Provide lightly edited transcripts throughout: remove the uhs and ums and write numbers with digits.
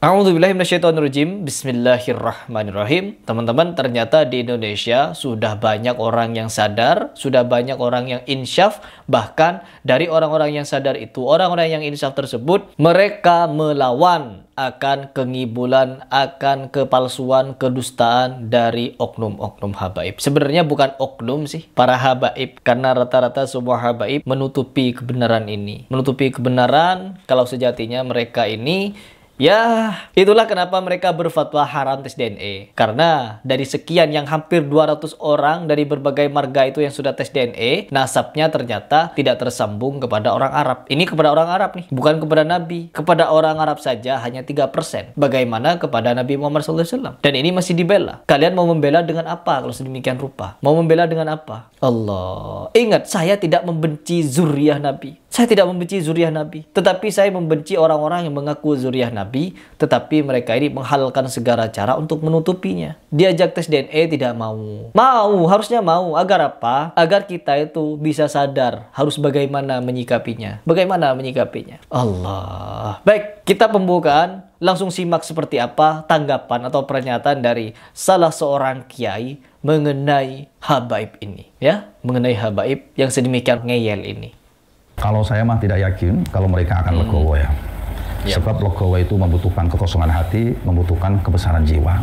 A'udzubillahi minasyaitonirrajim. Bismillahirrahmanirrahim. Teman-teman, ternyata di Indonesia sudah banyak orang yang sadar, sudah banyak orang yang insyaf. Bahkan dari orang-orang yang sadar itu, orang-orang yang insyaf tersebut, mereka melawan akan kengibulan, akan kepalsuan, kedustaan dari oknum-oknum habaib. Sebenarnya bukan oknum sih, para habaib. Karena rata-rata semua habaib menutupi kebenaran ini. Menutupi kebenaran kalau sejatinya mereka ini, ya, itulah kenapa mereka berfatwa haram tes DNA. Karena dari sekian yang hampir 200 orang dari berbagai marga itu yang sudah tes DNA, nasabnya ternyata tidak tersambung kepada orang Arab. Ini kepada orang Arab nih, bukan kepada Nabi. Kepada orang Arab saja hanya 3%. Bagaimana kepada Nabi Muhammad SAW? Dan ini masih dibela. Kalian mau membela dengan apa kalau sedemikian rupa? Mau membela dengan apa? Allah. Ingat, saya tidak membenci zuriyah Nabi. Saya tidak membenci zuriyah Nabi. Tetapi saya membenci orang-orang yang mengaku zuriyah Nabi, tetapi mereka ini menghalalkan segala cara untuk menutupinya. Diajak tes DNA tidak mau. Mau, harusnya mau. Agar apa? Agar kita itu bisa sadar harus bagaimana menyikapinya. Bagaimana menyikapinya. Allah. Baik, kita pembukaan. Langsung simak seperti apa tanggapan atau pernyataan dari salah seorang kiai mengenai habaib ini. Ya, mengenai habaib yang sedemikian ngeyel ini. Kalau saya mah tidak yakin kalau mereka akan legowo ya. Sebab legowo itu membutuhkan kekosongan hati, membutuhkan kebesaran jiwa.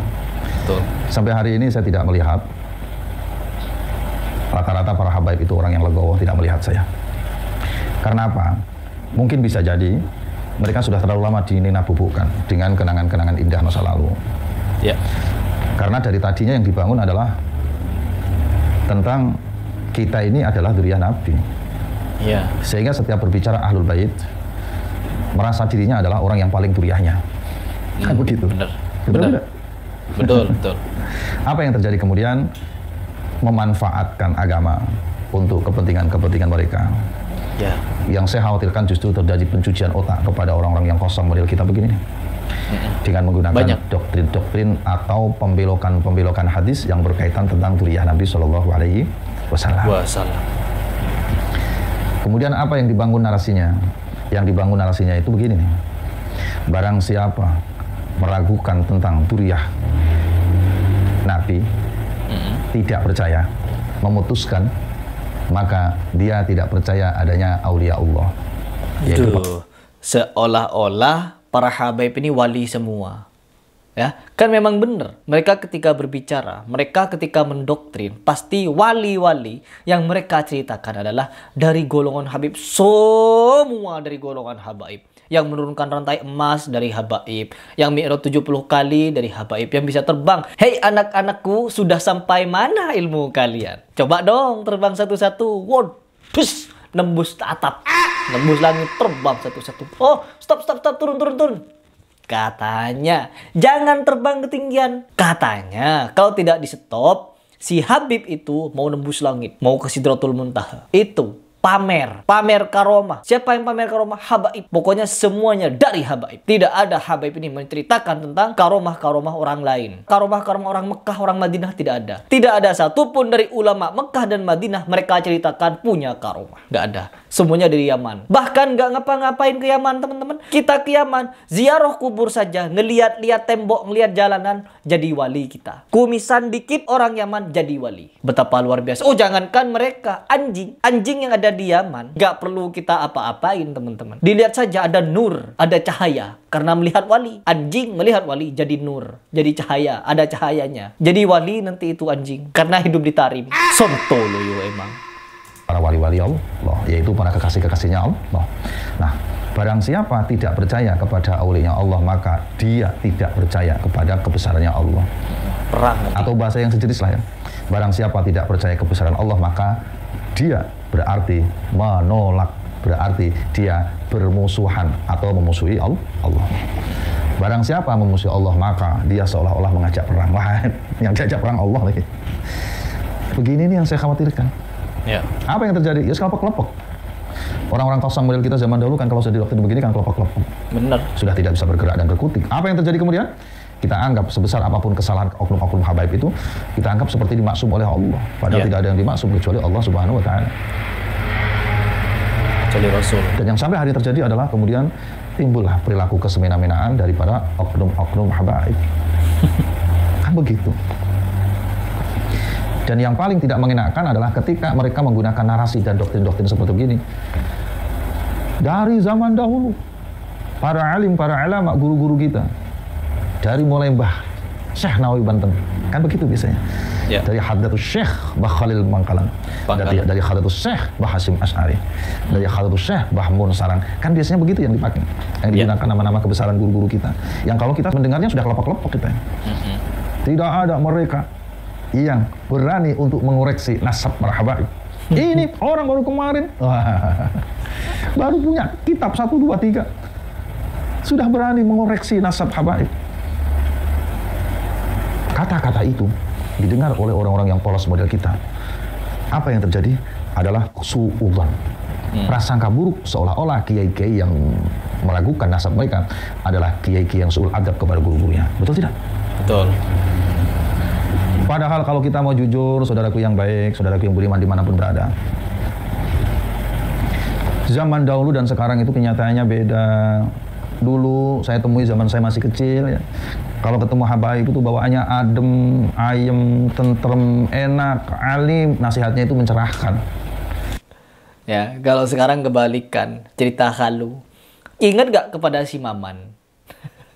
Betul. Sampai hari ini saya tidak melihat rata-rata para habaib itu orang yang legowo, tidak melihat saya. Karena apa? Mungkin bisa jadi mereka sudah terlalu lama dininabubukan dengan kenangan-kenangan indah masa lalu. Ya. Karena dari tadinya yang dibangun adalah tentang kita ini adalah dzurriyyah Nabi. Ya. Sehingga setiap berbicara Ahlul Bait merasa dirinya adalah orang yang paling dzurriyyahnya. Kan begitu. Benar. Betul, Benar. Betul, betul. Apa yang terjadi kemudian? Memanfaatkan agama untuk kepentingan-kepentingan mereka. Ya. Yang saya khawatirkan justru terjadi pencucian otak kepada orang-orang yang kosong model kita begini nih. Dengan menggunakan doktrin-doktrin atau pembelokan-pembelokan hadis yang berkaitan tentang dzurriyyah Nabi Shallallahu Alaihi Wasallam. Kemudian apa yang dibangun narasinya? Yang dibangun narasinya itu begini nih. Barang siapa meragukan tentang dzurriyyah Nabi, tidak percaya, memutuskan, maka dia tidak percaya adanya aulia Allah. Yaitu seolah-olah para habaib ini wali semua. Ya, kan memang benar. Mereka ketika berbicara, mereka ketika mendoktrin, pasti wali-wali yang mereka ceritakan adalah dari golongan habib, semua dari golongan habaib. Yang menurunkan rantai emas dari habaib, yang mi'raj 70 kali dari habaib, yang bisa terbang. Hei anak-anakku, sudah sampai mana ilmu kalian? Coba dong terbang satu-satu. Waduh, nembus atap, nembus langit, terbang satu-satu. Oh, stop, turun. Katanya, jangan terbang ketinggian. Katanya, kalau tidak di stop, si Habib itu mau nembus langit, mau ke Sidratul Muntaha. Itu pamer karomah. Siapa yang pamer karomah? Habaib. Pokoknya semuanya dari habaib. Tidak ada habaib ini menceritakan tentang karomah-karomah orang lain. Karomah-karomah orang Mekah, orang Madinah tidak ada. Tidak ada satupun dari ulama Mekah dan Madinah mereka ceritakan punya karomah. Nggak ada. Semuanya dari Yaman. Bahkan nggak ngapa-ngapain ke Yaman, teman-teman. Kita ke Yaman, ziarah kubur saja, ngeliat-liat tembok, ngeliat jalanan, jadi wali kita. Kumisan dikit orang Yaman jadi wali. Betapa luar biasa. Oh, jangankan mereka, anjing yang ada di Yaman nggak perlu kita apa-apain, teman-teman. Dilihat saja ada nur, ada cahaya. Karena melihat wali, anjing melihat wali jadi nur, jadi cahaya, ada cahayanya. Jadi wali nanti itu anjing karena hidup di tarim. Sontolo yo emang. Para wali-wali Allah, yaitu para kekasih-kekasihnya Allah. Nah, barang siapa tidak percaya kepada aulinya Allah, maka dia tidak percaya kepada kebesarannya Allah. Perang nanti. Atau bahasa yang sejenis lah ya. Barang siapa tidak percaya kebesaran Allah, maka dia berarti menolak, berarti dia bermusuhan atau memusuhi Allah. Barang siapa memusuhi Allah, maka dia seolah-olah mengajak perang. Wah, yang diajak perang Allah lagi. Begini nih yang saya khawatirkan. Ya. Apa yang terjadi? Ya kelompok-kelompok. Orang-orang kosong model kita zaman dahulu kan kalau sudah di waktu begini kan kelompok-kelompok. Benar. Sudah tidak bisa bergerak dan berkutik. Apa yang terjadi kemudian? Kita anggap sebesar apapun kesalahan oknum-oknum habaib itu, kita anggap seperti dimaksum oleh Allah. Padahal tidak ada yang dimaksum kecuali Allah Subhanahu wa Ta'ala. Kecuali Rasul. Dan yang sampai hari terjadi adalah kemudian timbullah perilaku kesemena-menaan dari para oknum-oknum habaib. Kan begitu. Dan yang paling tidak mengenakan adalah ketika mereka menggunakan narasi dan doktrin-doktrin seperti begini. Dari zaman dahulu, para alim, para ulama, guru-guru kita, dari mulai Mbah Syekh Nawawi Banten, kan begitu biasanya. Ya. Dari Hadratus Syekh Mbah Khalil Bangkalan, dari Hadratus Syekh Mbah Hasyim Asy'ari, dari Hadratus Syekh Mbah Mun Sarang, kan biasanya begitu yang dipakai, yang digunakan nama-nama kebesaran guru-guru kita. Yang kalau kita mendengarnya sudah kelepok-kelepok kita. Tidak ada mereka yang berani untuk mengoreksi nasab para habaib. Ini orang baru kemarin, baru punya kitab 1, 2, 3, sudah berani mengoreksi nasab habaib. Kata-kata itu didengar oleh orang-orang yang polos model kita. Apa yang terjadi adalah su'udzon, prasangka buruk, seolah-olah kiai-kiai yang meragukan nasab mereka adalah kiai-kiai yang su'ul adab kepada guru-gurunya. Betul tidak? Betul. Padahal kalau kita mau jujur, saudaraku yang baik, saudaraku yang beriman dimanapun berada, zaman dahulu dan sekarang itu kenyataannya beda. Dulu saya temui zaman saya masih kecil ya, kalau ketemu habaib itu bawaannya adem, ayem, tentrem, enak, alim, nasihatnya itu mencerahkan. Ya, kalau sekarang kebalikan, cerita halu. Ingat gak kepada si Maman?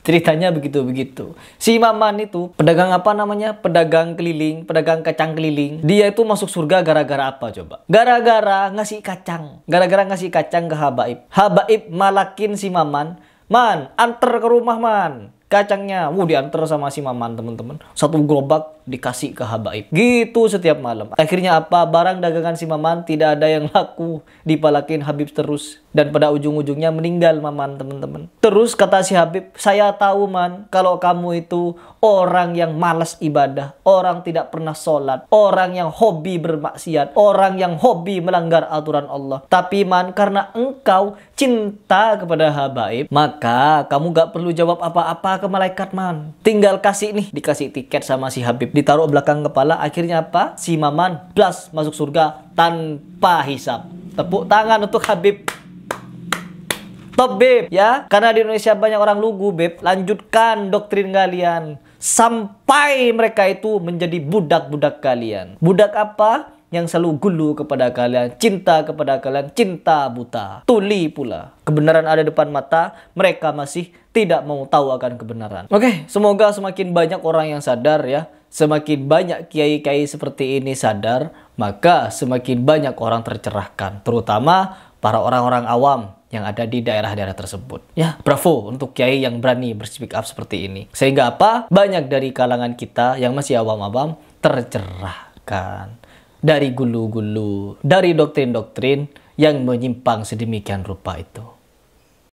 Ceritanya begitu-begitu. Si Maman itu pedagang apa namanya? Pedagang keliling, pedagang kacang keliling. Dia itu masuk surga gara-gara apa coba? Gara-gara ngasih kacang. Gara-gara ngasih kacang ke habaib. Habaib malakin si Maman. Man, anter ke rumah man. Kacangnya, diantar sama si Maman teman-teman. 1 gerobak dikasih ke habaib. Gitu setiap malam. Akhirnya apa? Barang dagangan si Maman tidak ada yang laku. Dipalakin Habib terus. Dan pada ujung-ujungnya meninggal Maman teman-teman. Terus kata si Habib, saya tahu man, kalau kamu itu orang yang malas ibadah. Orang tidak pernah sholat. Orang yang hobi bermaksiat. Orang yang hobi melanggar aturan Allah. Tapi man, karena engkau cinta kepada habaib, maka kamu gak perlu jawab apa-apa ke malaikat man. Tinggal kasih nih, dikasih tiket sama si Habib, ditaruh belakang kepala. Akhirnya apa? Si Maman plus masuk surga tanpa hisab. Tepuk tangan untuk Habib. Top Beb ya. Karena di Indonesia banyak orang lugu Beb. Lanjutkan doktrin kalian sampai mereka itu menjadi budak-budak kalian. Budak apa? Yang selalu gulu kepada kalian, cinta kepada kalian, cinta buta. Tuli pula. Kebenaran ada depan mata, mereka masih tidak mau tahu akan kebenaran. Oke, semoga semakin banyak orang yang sadar ya. Semakin banyak kiai-kiai seperti ini sadar, maka semakin banyak orang tercerahkan. Terutama para orang-orang awam yang ada di daerah-daerah tersebut. Ya, bravo untuk kiai yang berani berspeak up seperti ini. Sehingga apa? Banyak dari kalangan kita yang masih awam-awam tercerahkan dari gulu-gulu, dari doktrin-doktrin yang menyimpang sedemikian rupa itu.